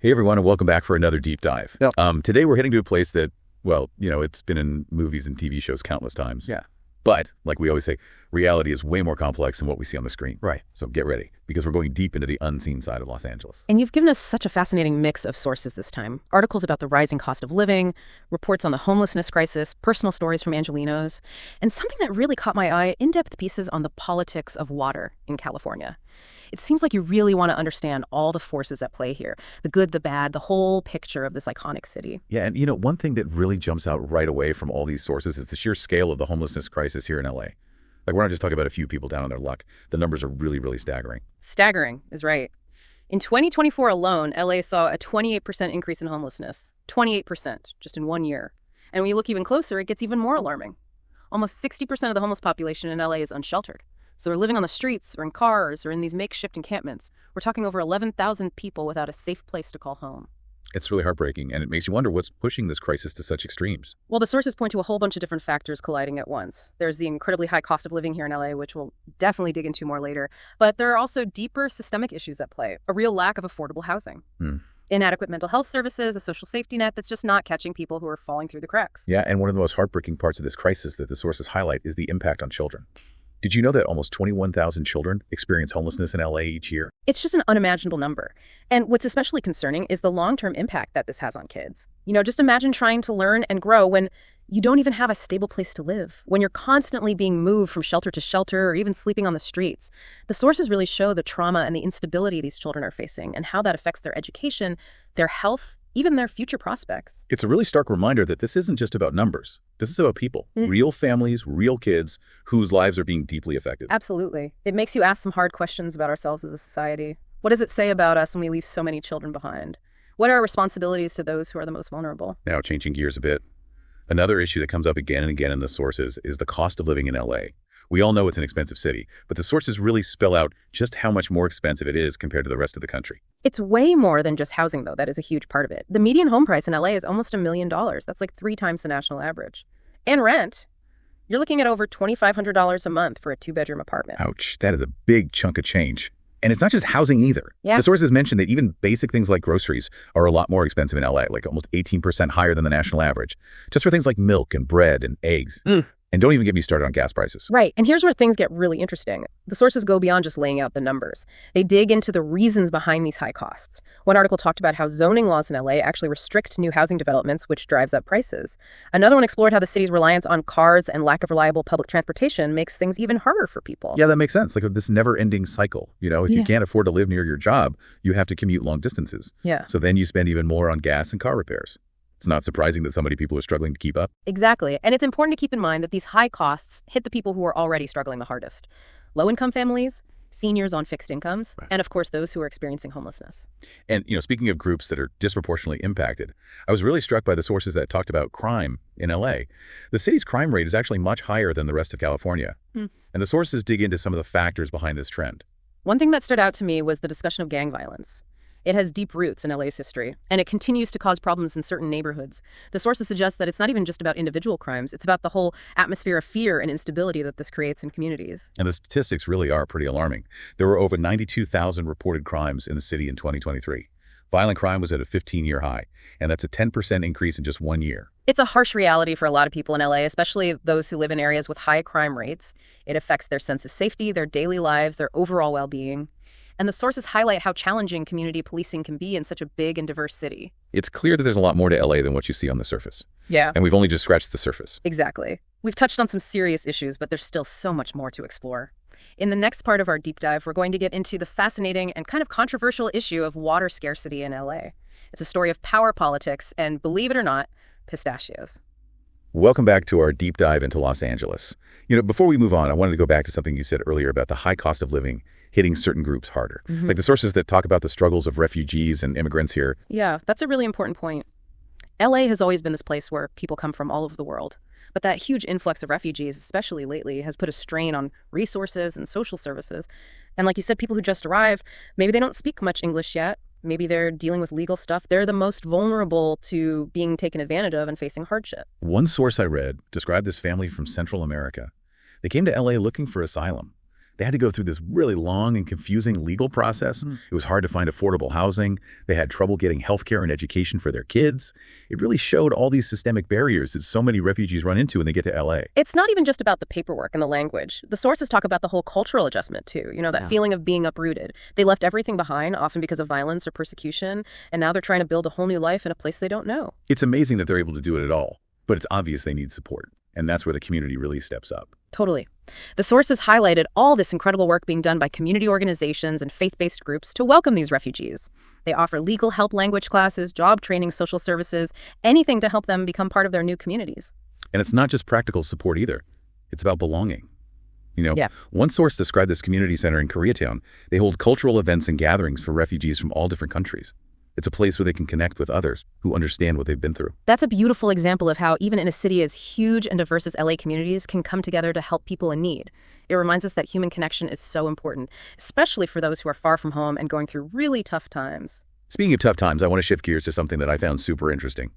Hey everyone, and welcome back for another deep dive. Yep. Today we're heading to a place that, well, it's been in movies and TV shows countless times. Yeah. But, like we always say, reality is way more complex than what we see on the screen. Right. So get ready, because we're going deep into the unseen side of Los Angeles. And you've given us such a fascinating mix of sources this time. Articles about the rising cost of living, reports on the homelessness crisis, personal stories from Angelenos, and something that really caught my eye, in-depth pieces on the politics of water in California. It seems like you really want to understand all the forces at play here, the good, the bad, the whole picture of this iconic city. Yeah, and one thing that really jumps out right away from all these sources is the sheer scale of the homelessness crisis here in LA. Like, we're not just talking about a few people down on their luck. The numbers are really, really staggering. Staggering is right. In 2024 alone, LA saw a 28% increase in homelessness. 28%, just in 1 year. And when you look even closer, it gets even more alarming. Almost 60% of the homeless population in LA is unsheltered. So they're living on the streets or in cars or in these makeshift encampments. We're talking over 11,000 people without a safe place to call home. It's really heartbreaking, and it makes you wonder what's pushing this crisis to such extremes. Well, the sources point to a whole bunch of different factors colliding at once. There's the incredibly high cost of living here in LA, which we'll definitely dig into more later. But there are also deeper systemic issues at play, a real lack of affordable housing. Inadequate mental health services, a social safety net that's just not catching people who are falling through the cracks. Yeah, and one of the most heartbreaking parts of this crisis that the sources highlight is the impact on children. Did you know that almost 21,000 children experience homelessness in LA each year? It's just an unimaginable number. And what's especially concerning is the long-term impact that this has on kids. Just imagine trying to learn and grow when you don't even have a stable place to live, when you're constantly being moved from shelter to shelter or even sleeping on the streets. The sources really show the trauma and the instability these children are facing and how that affects their education, their health, even their future prospects. It's a really stark reminder that this isn't just about numbers. This is about people, real families, real kids whose lives are being deeply affected. Absolutely. It makes you ask some hard questions about ourselves as a society. What does it say about us when we leave so many children behind? What are our responsibilities to those who are the most vulnerable? Now, changing gears a bit, another issue that comes up again and again in the sources is the cost of living in LA. We all know it's an expensive city, but the sources really spell out just how much more expensive it is compared to the rest of the country. It's way more than just housing, though. That is a huge part of it. The median home price in LA is almost $1 million. That's like 3 times the national average. And rent, you're looking at over $2,500 a month for a 2-bedroom apartment. Ouch, that is a big chunk of change. And it's not just housing either. Yeah. The sources mentioned that even basic things like groceries are a lot more expensive in LA, like almost 18% higher than the national average, just for things like milk and bread and eggs. And don't even get me started on gas prices. Right. And here's where things get really interesting. The sources go beyond just laying out the numbers. They dig into the reasons behind these high costs. One article talked about how zoning laws in LA actually restrict new housing developments, which drives up prices. Another one explored how the city's reliance on cars and lack of reliable public transportation makes things even harder for people. Yeah, that makes sense. Like this never-ending cycle. If you can't afford to live near your job, you have to commute long distances. Yeah. So then you spend even more on gas and car repairs. It's not surprising that so many people are struggling to keep up. Exactly. And it's important to keep in mind that these high costs hit the people who are already struggling the hardest. Low-income families, seniors on fixed incomes, and of course those who are experiencing homelessness. And, speaking of groups that are disproportionately impacted, I was really struck by the sources that talked about crime in LA. The city's crime rate is actually much higher than the rest of California. And the sources dig into some of the factors behind this trend. One thing that stood out to me was the discussion of gang violence. It has deep roots in LA's history, and it continues to cause problems in certain neighborhoods. The sources suggest that it's not even just about individual crimes. It's about the whole atmosphere of fear and instability that this creates in communities. And the statistics really are pretty alarming. There were over 92,000 reported crimes in the city in 2023. Violent crime was at a 15-year high, and that's a 10% increase in just 1 year. It's a harsh reality for a lot of people in LA, especially those who live in areas with high crime rates. It affects their sense of safety, their daily lives, their overall well-being. And the sources highlight how challenging community policing can be in such a big and diverse city. It's clear that there's a lot more to LA than what you see on the surface. Yeah. And we've only just scratched the surface. Exactly. We've touched on some serious issues, but there's still so much more to explore. In the next part of our deep dive, we're going to get into the fascinating and kind of controversial issue of water scarcity in LA. It's a story of power politics and, believe it or not, pistachios. Welcome back to our deep dive into Los Angeles. Before we move on, I wanted to go back to something you said earlier about the high cost of living hitting certain groups harder. Like the sources that talk about the struggles of refugees and immigrants here. Yeah, that's a really important point. LA has always been this place where people come from all over the world. But that huge influx of refugees, especially lately, has put a strain on resources and social services. And like you said, people who just arrived, maybe they don't speak much English yet. Maybe they're dealing with legal stuff. They're the most vulnerable to being taken advantage of and facing hardship. One source I read described this family from Central America. They came to LA looking for asylum. They had to go through this really long and confusing legal process. It was hard to find affordable housing. They had trouble getting healthcare and education for their kids. It really showed all these systemic barriers that so many refugees run into when they get to LA. It's not even just about the paperwork and the language. The sources talk about the whole cultural adjustment too, that feeling of being uprooted. They left everything behind, often because of violence or persecution, and now they're trying to build a whole new life in a place they don't know. It's amazing that they're able to do it at all, but it's obvious they need support. And that's where the community really steps up. Totally. The sources highlighted all this incredible work being done by community organizations and faith-based groups to welcome these refugees. They offer legal help language classes, job training, social services, anything to help them become part of their new communities. And it's not just practical support either. It's about belonging. One source described this community center in Koreatown. They hold cultural events and gatherings for refugees from all different countries. It's a place where they can connect with others who understand what they've been through. That's a beautiful example of how even in a city as huge and diverse as LA, communities can come together to help people in need. It reminds us that human connection is so important, especially for those who are far from home and going through really tough times. Speaking of tough times, I want to shift gears to something that I found super interesting.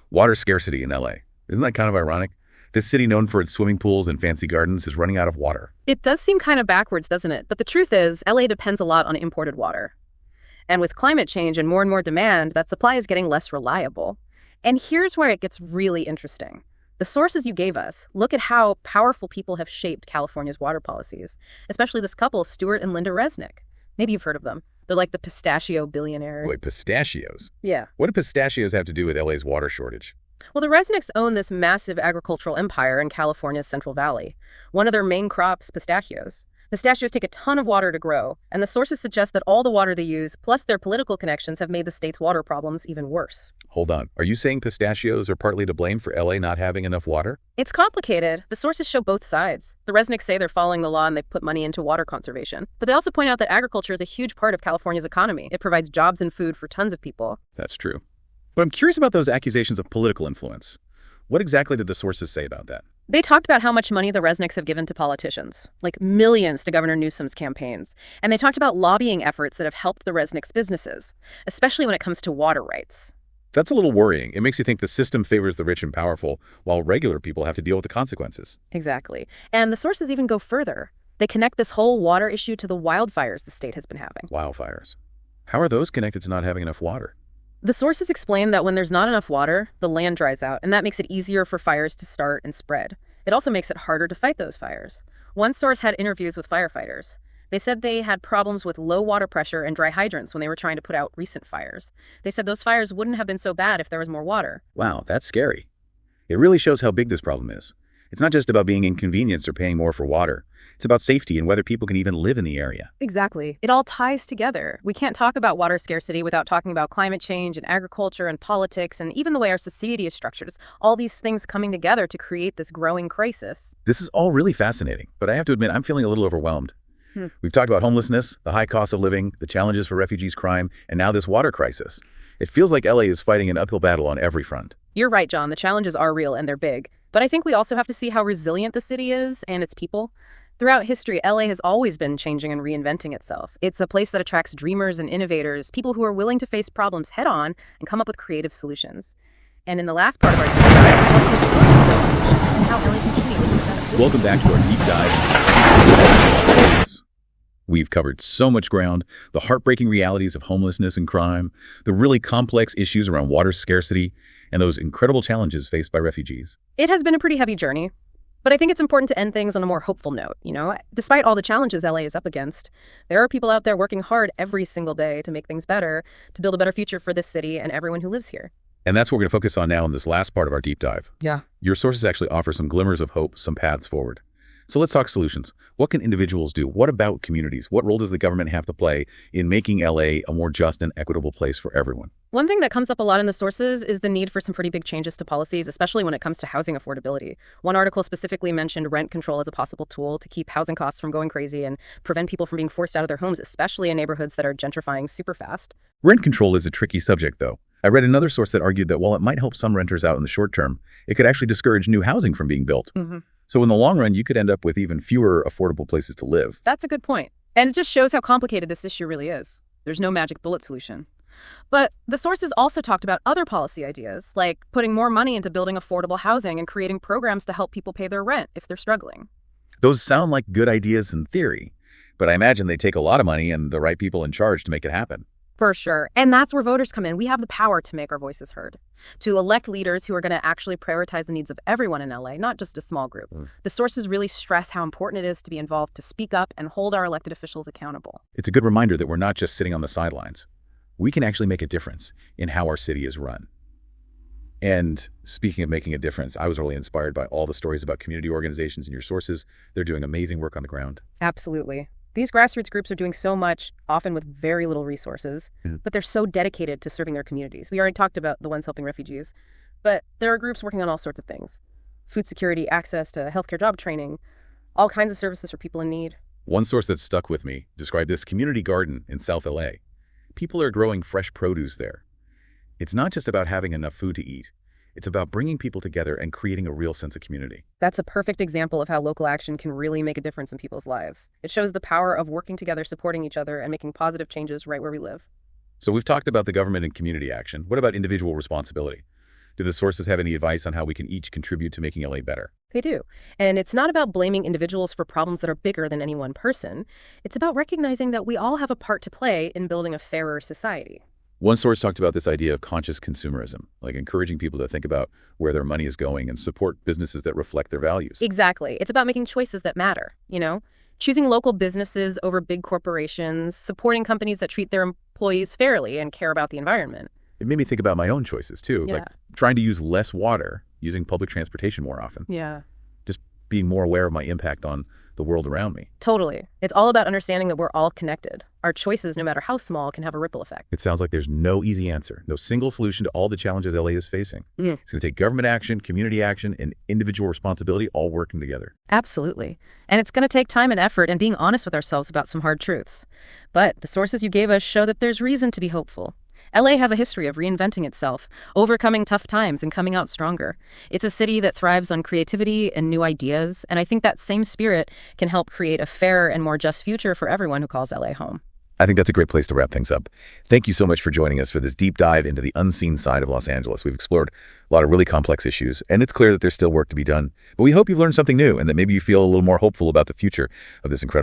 Water scarcity in LA. Isn't that kind of ironic? This city known for its swimming pools and fancy gardens is running out of water. It does seem kind of backwards, doesn't it? But the truth is, LA depends a lot on imported water. And with climate change and more demand, that supply is getting less reliable. And here's where it gets really interesting. The sources you gave us look at how powerful people have shaped California's water policies, especially this couple, Stuart and Linda Resnick. Maybe you've heard of them. They're like the pistachio billionaires. Wait, pistachios? Yeah. What do pistachios have to do with LA's water shortage? Well, the Resnicks own this massive agricultural empire in California's Central Valley. One of their main crops, pistachios. Pistachios take a ton of water to grow, and the sources suggest that all the water they use, plus their political connections, have made the state's water problems even worse. Hold on. Are you saying pistachios are partly to blame for LA not having enough water? It's complicated. The sources show both sides. The Resnicks say they're following the law and they've put money into water conservation. But they also point out that agriculture is a huge part of California's economy. It provides jobs and food for tons of people. That's true. But I'm curious about those accusations of political influence. What exactly did the sources say about that? They talked about how much money the Resnicks have given to politicians, like millions to Governor Newsom's campaigns. And they talked about lobbying efforts that have helped the Resnicks' businesses, especially when it comes to water rights. That's a little worrying. It makes you think the system favors the rich and powerful, while regular people have to deal with the consequences. Exactly. And the sources even go further. They connect this whole water issue to the wildfires the state has been having. Wildfires. How are those connected to not having enough water? The sources explain that when there's not enough water, the land dries out, and that makes it easier for fires to start and spread. It also makes it harder to fight those fires. One source had interviews with firefighters. They said they had problems with low water pressure and dry hydrants when they were trying to put out recent fires. They said those fires wouldn't have been so bad if there was more water. Wow, that's scary. It really shows how big this problem is. It's not just about being inconvenienced or paying more for water. It's about safety and whether people can even live in the area. Exactly. It all ties together. We can't talk about water scarcity without talking about climate change and agriculture and politics and even the way our society is structured. It's all these things coming together to create this growing crisis. This is all really fascinating, but I have to admit I'm feeling a little overwhelmed. We've talked about homelessness, the high cost of living, the challenges for refugees, crime, and now this water crisis. It feels like LA is fighting an uphill battle on every front. You're right, John. The challenges are real and they're big. But I think we also have to see how resilient the city is and its people. Throughout history, LA has always been changing and reinventing itself. It's a place that attracts dreamers and innovators, people who are willing to face problems head on and come up with creative solutions. And in the last part of our deep dive, we'll look at those solutions and how LA can continue with that. Welcome back to our deep dive into Los Angeles. We've covered so much ground: the heartbreaking realities of homelessness and crime, the really complex issues around water scarcity, and those incredible challenges faced by refugees. It has been a pretty heavy journey. But I think it's important to end things on a more hopeful note, Despite all the challenges LA is up against, there are people out there working hard every single day to make things better, to build a better future for this city and everyone who lives here. And that's what we're going to focus on now in this last part of our deep dive. Yeah. Your sources actually offer some glimmers of hope, some paths forward. So let's talk solutions. What can individuals do? What about communities? What role does the government have to play in making LA a more just and equitable place for everyone? One thing that comes up a lot in the sources is the need for some pretty big changes to policies, especially when it comes to housing affordability. One article specifically mentioned rent control as a possible tool to keep housing costs from going crazy and prevent people from being forced out of their homes, especially in neighborhoods that are gentrifying super fast. Rent control is a tricky subject, though. I read another source that argued that while it might help some renters out in the short term, it could actually discourage new housing from being built. So in the long run, you could end up with even fewer affordable places to live. That's a good point. And it just shows how complicated this issue really is. There's no magic bullet solution. But the sources also talked about other policy ideas, like putting more money into building affordable housing and creating programs to help people pay their rent if they're struggling. Those sound like good ideas in theory. But I imagine they take a lot of money and the right people in charge to make it happen. For sure. And that's where voters come in. We have the power to make our voices heard, to elect leaders who are going to actually prioritize the needs of everyone in LA, not just a small group. The sources really stress how important it is to be involved, to speak up and hold our elected officials accountable. It's a good reminder that we're not just sitting on the sidelines. We can actually make a difference in how our city is run. And speaking of making a difference, I was really inspired by all the stories about community organizations and your sources. They're doing amazing work on the ground. Absolutely. These grassroots groups are doing so much, often with very little resources, but they're so dedicated to serving their communities. We already talked about the ones helping refugees, but there are groups working on all sorts of things. Food security, access to healthcare job training, all kinds of services for people in need. One source that stuck with me described this community garden in South LA. People are growing fresh produce there. It's not just about having enough food to eat. It's about bringing people together and creating a real sense of community. That's a perfect example of how local action can really make a difference in people's lives. It shows the power of working together, supporting each other, and making positive changes right where we live. So we've talked about the government and community action. What about individual responsibility? Do the sources have any advice on how we can each contribute to making LA better? They do. And it's not about blaming individuals for problems that are bigger than any one person. It's about recognizing that we all have a part to play in building a fairer society. One source talked about this idea of conscious consumerism, like encouraging people to think about where their money is going and support businesses that reflect their values. Exactly. It's about making choices that matter, choosing local businesses over big corporations, supporting companies that treat their employees fairly and care about the environment. It made me think about my own choices, too, like trying to use less water, using public transportation more often. Yeah. Just being more aware of my impact on the world around me. Totally. It's all about understanding that we're all connected. Our choices, no matter how small, can have a ripple effect. It sounds like there's no easy answer, no single solution to all the challenges LA is facing. It's going to take government action, community action, and individual responsibility all working together. Absolutely. And it's going to take time and effort and being honest with ourselves about some hard truths. But the sources you gave us show that there's reason to be hopeful. LA has a history of reinventing itself, overcoming tough times and coming out stronger. It's a city that thrives on creativity and new ideas, and I think that same spirit can help create a fairer and more just future for everyone who calls LA home. I think that's a great place to wrap things up. Thank you so much for joining us for this deep dive into the unseen side of Los Angeles. We've explored a lot of really complex issues, and it's clear that there's still work to be done. But we hope you've learned something new and that maybe you feel a little more hopeful about the future of this incredible